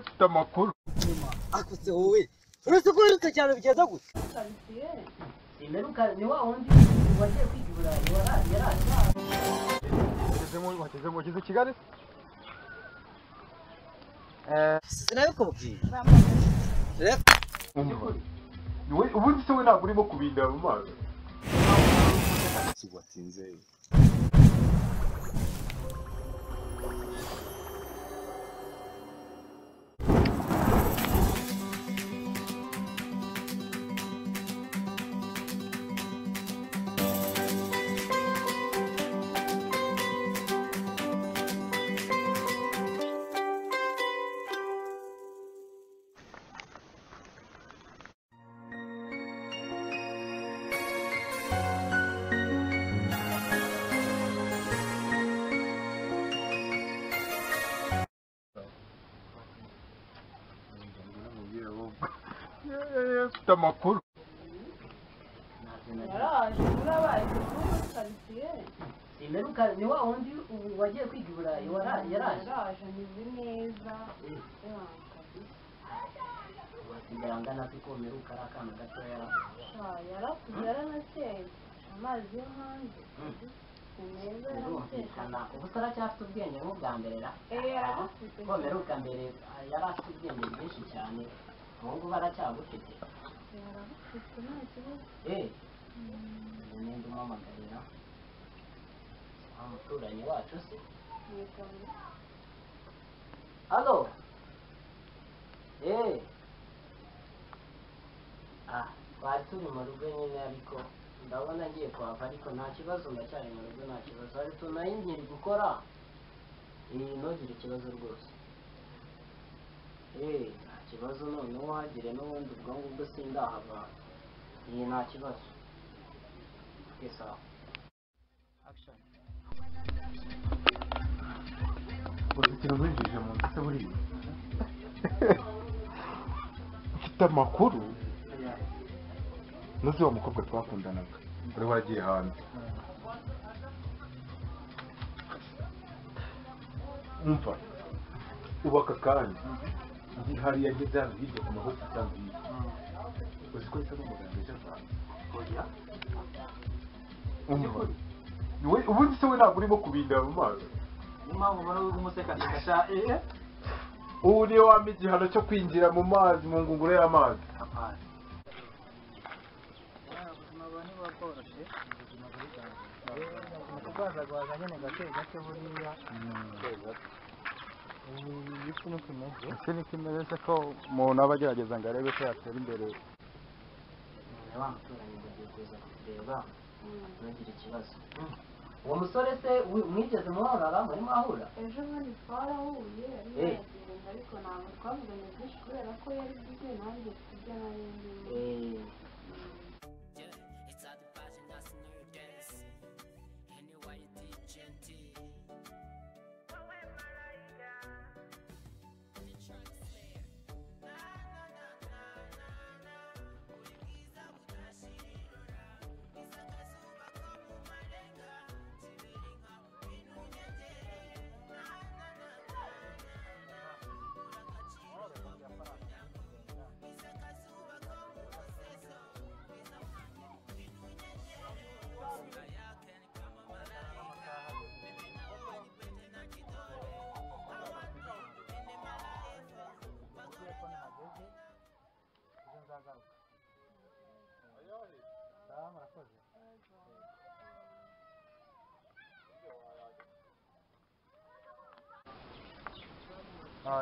Mfite amakuru. Akutse wowe. Uretse ko rito cyane bigeza gute? Imeruka ni wa wundi wagiye kwiga i Burayi yaraje. Wageze Kigali? Sinabikubwira. Ubundi se we ntabwo urimo kubindira mu mazi. Watinze. Mfite amakuru. Yaraje urabaye kurusiye. Imeruka ni wa wundi wagiye kwiga i Burayi yaraje. Yaraje nizi neza. Wasigangana ko Meruka arakana gato yarakuze yaranaseye. Amazi yo hanze. Neza yarumvikana ubu taracyafite ubwenge nk'ubwa mbere ra. Yarafite. Ko Meruka mbere yarafite ubwenge bwinshi cyane. Ubu baracyagufite. Yarafite nta kibazo. Ninde umamagarira umuturanyi wacu se. Halo. Twari turi mu rugo nyine ariko ndabona ngiye kuhava ariko nta kibazo ndacyari mu rugo nta kibazo hari utuntu nari nkiri gukora ntugire ikibazo rwose nta kibazo noneho hagire n'ubundi ubwo ngubwo sindahava nta kibazo sawa action Uruzitiro rwinjije mu nzu se buriya. Mfite amakuru. Nuzi wa mukobwa twakundanaga uri wagiye hanze. Umva ubaka kandi hari yageze hano hirya ku mahoteli atangiye. Uzi ko yitwa umuganga ejo avanze. Umva ubundi se we ntabwo urimo kubindira mu mazi. Impamvu muri umusekasha Ubu niyo wampa igihano cyo kwinjira mu mazi mu ngunguru y'amazi. Kugwazagwaza nyine gake gake buriya ese ni kimeze se ko umuntu aba agerageza ngo arebe ko yatera imbere. wa muturanyi mugiye kuza kureba ntugire ikibazo. Uwo musore se mwigeze muhorara muri mwahura? Ejo bundi twarahuye ariko ntabwo twavuganye byinshi kubera ko yari byize nanjye tujya nari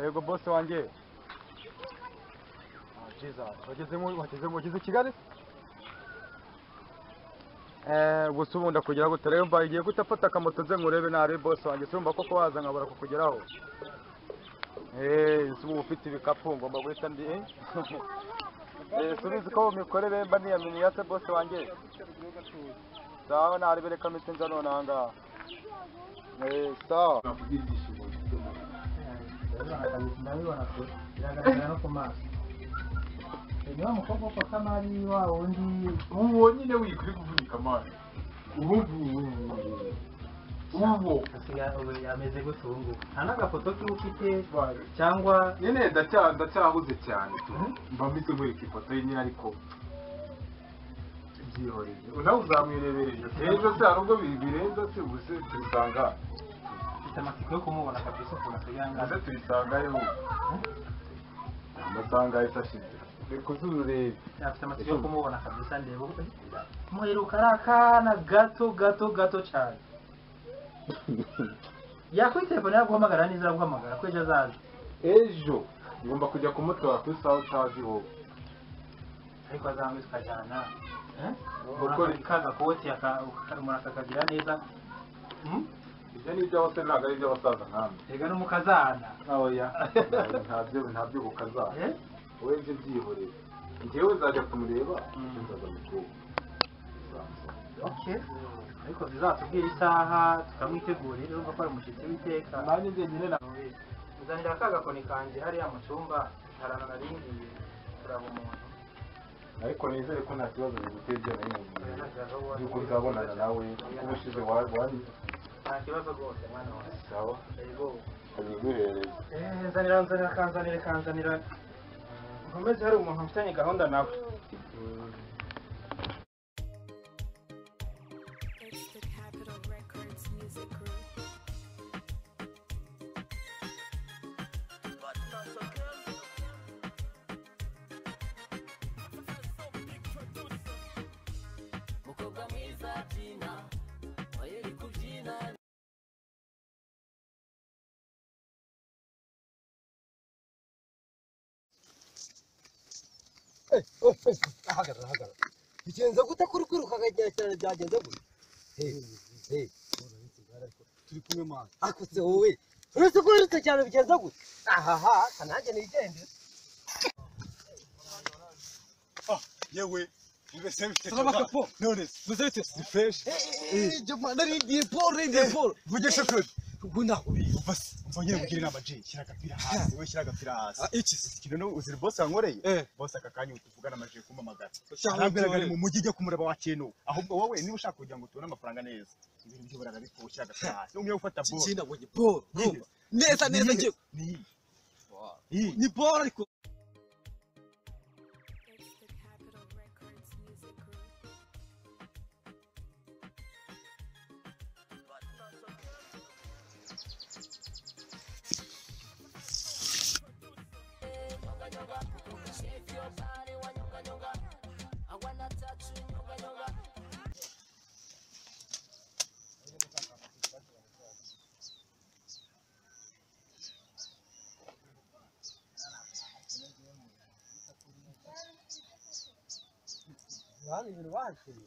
Yego boss wanjye. Wageze Kigali? Gusa ubundi kugira ngo turebe mba igiye gutafata akamoto nze nkurebe nare boss wanjye sumva koko waza nkabara kukugeraho. Subu ufite ibikapu ngomba guhita ndi subizi ko mikorere mba niyamenye yase boss wanjye. Sawa narebereka mise nza none hanga. Sawa. ndabibona ko biragaragara no ku maso. Niba mukobwa ko kamari wa wundi ubu nyine wikuri kuvunika amazi. ubu yameze gute ubu ngubu nta n'agafoto kiwe ufite cyangwa nyine ndacyahuze cyane mba mbizi nkwereka ifoto ye nyine ariko byihoreye nawe uzamwirebereye ejo se hari ubwo birenze se ubuse tubisanga mfite amatsiko yo kumubona kabisa ukuntu asigaye ese tubisangayo amasanga ahise ashize reka uzururebe afite amatsiko yo kumubona kabisa ndeba muheruka ari akana gato cyane yakuri telefone yaguhamagara neza araguhamagara ko ejo azaza ejo ngomba kujya kumutora kuri sawa utazi wowe ariko azamwe tukajyana gukora kagakoti umuntu akakagira neza ibyo ni iby'abasore ntabwo ari iby'abasaza nkamwe rega n'umukazana oya ntabyo gukazana wowe ibyo byihoreye njyewe nzajya kumureba nzaza mukuru okay ariko zizatubwira isaha tukamwitegurira urumva ko ari umushyitsi w'iteka nanjye njyenyine nawe uzanira akagakoni kanjye hariya mu cyumba harana naringiye kuraba umuntu ariko nizere ko nta kibazo biguteza nayo yuko nzabonana nawe ubushize wari nta kibazo rwose mwana wawe sawa yego abiguhereza kanzanira nkomeze hari umuntu mfitanye gahunda nawe hagarara bigenze gute kuri kwiruka cyane byagenze gute turi kumwe mwana akutse wowe uretse ko wirutse cyane bigenze gute ahaha kananjye nigende yewe mbese mfite none vous êtes si fresh jamani ndi Paul vugisha kuri ubwo naho basi mvanye kugira inama je shyira agapira hasi we shyira agapira hasi iki kintu no uzira boss wankoreye boss akakanya utuvugana amaje kumamagara arambiraga mu mujyi ujya kumureba wa kintu ahubwo wowe niba ushaka kugira ngo tubone amafaranga neza ibintu by'uburaga ariko ushyira agapira hasi umwe ufata boss kintu ngo Paul neza nje ni Paul ariko Vale, ele vai, filho.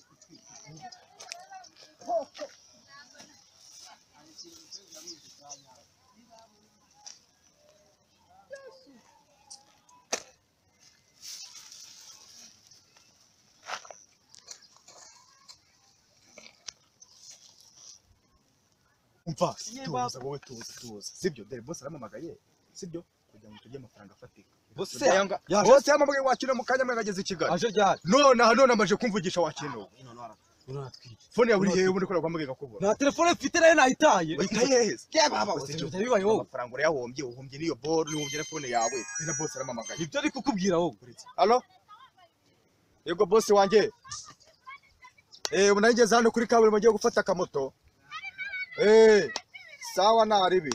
umva tuza wowe tuza sibyo dore boss aramamagaye sibyo kugira ngo tujye amafaranga afatika boss yamamagaye wakino mu kanya mwageze i Kigali aje ryari none amaje kumvugisha wakino fone yawe irihe ubundi ko kwamagega kubona na telefone mfite nayo nayitaye witayeheze baba bibaye wowe amafaranga uri yahombye niyo ball nihombye na fone yawe na boss aramamagaye ibyo ari kukubwira wowe allo yego boss wanjye ubu nageze hano kuri kaburimbo ngiye gufata akamoto sawa naribi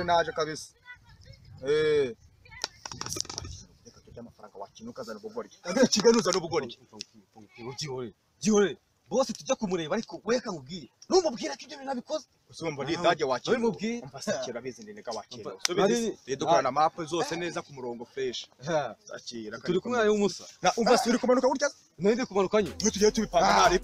naje kabisa reka tujye amafaranga wakinuka zana ubugoryi kiganuza n'ubugoryi gihore bose tujya kumureba ariko weka nkubwire numubwira ko ibyo bintu nabikoze usumba ni dage wakino mubwire umfasakira bizi ndinega wakino sobizi dukorana map zose neza ku murongo fresh sakira turi kumwe nayo umusa umva suri kumanuka gutya nende kumanukanye tujye tubipanga ntari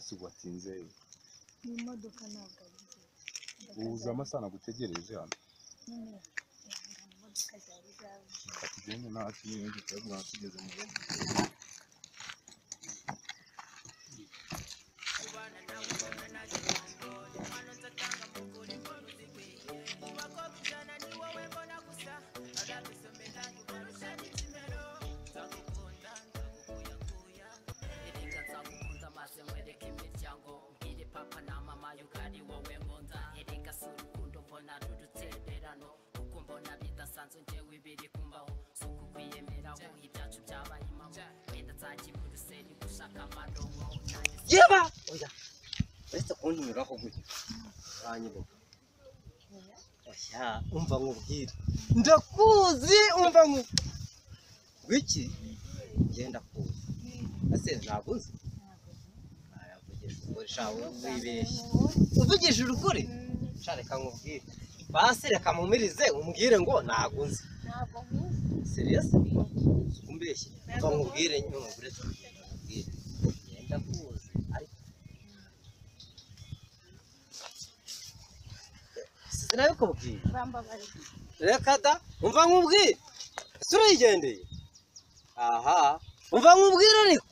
si watinze ni imodoka ntabwo ari ubuze amasaha nagutegereje hano nyine imodoka zari zawe tugende nta kintu turavuga tugeze mu rugo yeba oya uretse kuntumiraho gutya uranyibuka oya umva nkubwire ndakuzi umva wiki genda kuza ase ntabwo uzi ayavugisha ukuri shawe wibeshye uvugije ukuri shareka nkubwire basi reka mumirize umbwire ngo ntabwo uzi ntabwo nkuzi serious umbeshye umva nkubwire nyumvire nkubwire genda kuza ariko sinabikubwiye bambabarira reka da umva nkubwire turigendeye aha umva nkubwire ariko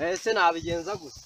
ese nabigenza gusa